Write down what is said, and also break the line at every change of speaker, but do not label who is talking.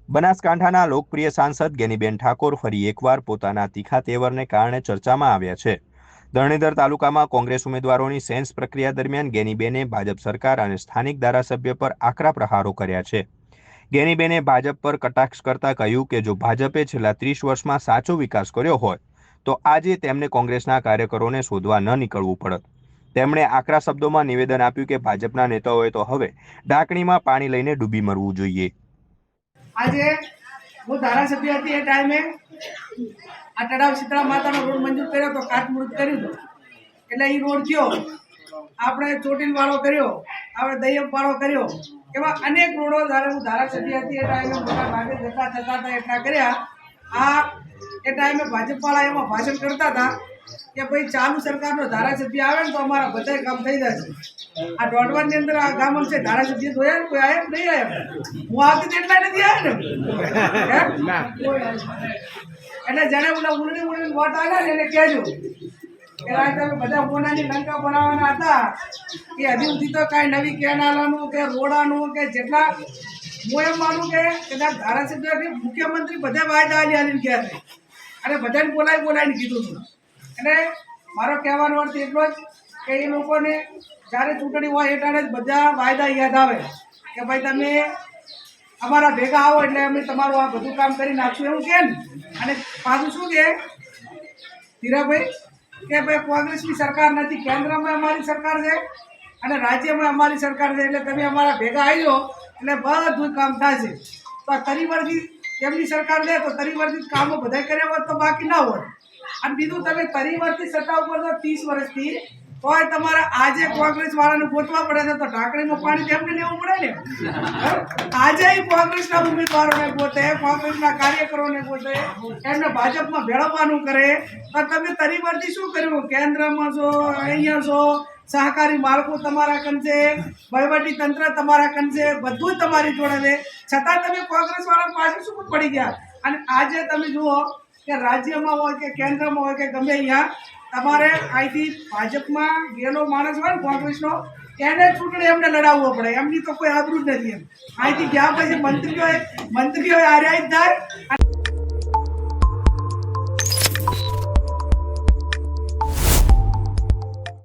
બનાસકાંઠાના લોકપ્રિય સાંસદ ગેનીબેન ઠાકોર ફરી એકવાર પોતાના તીખા તેવરને કારણે ચર્ચામાં આવ્યા છે। ધરણીધર તાલુકામાં કોંગ્રેસ ઉમેદવારોની સેન્સ પ્રક્રિયા દરમિયાન ગેનીબેને ભાજપ સરકાર અને સ્થાનિક ધારાસભ્ય પર આકરા પ્રહારો કર્યા છે। ગેનીબેને ભાજપ પર કટાક્ષ કરતા કહ્યું કે જો ભાજપે છેલ્લા 30 વર્ષમાં સાચો વિકાસ કર્યો હોય તો આજે તેમને કોંગ્રેસના કાર્યકરોને શોધવા ન નીકળવું પડત। તેમણે આકરા શબ્દોમાં નિવેદન આપ્યું કે ભાજપના નેતાઓએ તો હવે ઢાંકણીમાં પાણી લઈને ડૂબી મરવું જોઈએ।
આજે હું ધારાસભ્ય હતી એ ટાઈમે આ તળાવ શીતળા માતાનો રોડ મંજૂર કર્યો તો કાટમુહૂર્ત કર્યું હતું એટલે એ રોડ થયો, આપણે ચોટીલવાળો કર્યો, આપણે દૈયમવાળો કર્યો, એવા અનેક રોડો જ્યારે હું ધારાસભ્ય હતી એ ટાઈમે મોટા ભાગે જેટલા થતા હતા એટલા કર્યા। આ એ ટાઈમે ભાજપવાળા એમાં ભાષણ કરતા હતા કે ભાઈ ચાલુ સરકારનો ધારાસભ્ય આવે ને તો અમારા બધા કામ થઈ જશે। આ દોઢવાની અંદર આ ગામ છે ધારાસભ્ય જોયા કોઈ આવ્યા નહીં આવ્યા, હું આવતી એટલા નથી આવ્યા ને। એટલે જેને ઉલડી વોટ આવ્યા ને એને કહેજો કે તમે બધા મોનાની લંકા બનાવવાના હતા કે હજી સુધી તો કાંઈ નવી કેનાલાનું કે રોડાનું કે જેટલા હું એમ માનું કે કદાચ ધારાસભ્ય કે મુખ્યમંત્રી બધા વાયદા આલી ગયા છે અને બધાને બોલાવીને કીધું હતું। અને મારો કહેવાનો અર્થ એટલો જ કે એ લોકોને જ્યારે ચૂંટણી હોય એ ટાણે જ બધા વાયદા યાદ આવે કે ભાઈ તમે અમારા ભેગા આવો એટલે અમે તમારું આ બધું કામ કરી નાખશું એવું કે ને। અને પાછું શું કે ધીરાભાઈ કે ભાઈ કોંગ્રેસની સરકાર નથી, કેન્દ્રમાં અમારી સરકાર છે અને રાજ્યમાં અમારી સરકાર છે એટલે તમે અમારા ભેગા આવી જાઓ એટલે બધું કામ થશે। તો આ તરીવર્ગી તેમની સરકાર છે તો તરીવર્ગી કામો બધા કર્યા હોત તો બાકી ના હોત। અને બીજું તમે તરીવર્ગી સત્તા ઉપર તો 30 વર્ષથી તોય તમારે આજે કોંગ્રેસ વાળાને ગોતવા પડે છે તો ઢાંકણીમાં પાણી તેમને લેવું પડે ને। આજે કોંગ્રેસના ઉમેદવારોને ગોતે, કોંગ્રેસના કાર્યકરોને ગોતે, એમને ભાજપમાં ભેળવવાનું કરે તો તમે તરીવર્ગી શું કર્યું? કેન્દ્રમાં છો, અહીંયા છો, સહકારી માળખું તમારા કન છે, વહીવટી તંત્ર તમારા કન છે, બધું જ તમારી જોડે છે, છતાં તમે કોંગ્રેસ વાળા પાસે શું પડી ગયા? અને આજે તમે જુઓ કે રાજ્યમાં હોય કે કેન્દ્રમાં હોય કે ગમે અહીંયા તમારે અહીંથી ભાજપમાં ગયેલો માણસ હોય ને કોંગ્રેસનો એને ચૂંટણી એમને લડાવવો પડે, એમની તો કોઈ આબરૂ જ નથી। અહીંથી ગયા પછી મંત્રીઓ હાર્યા જ થાય।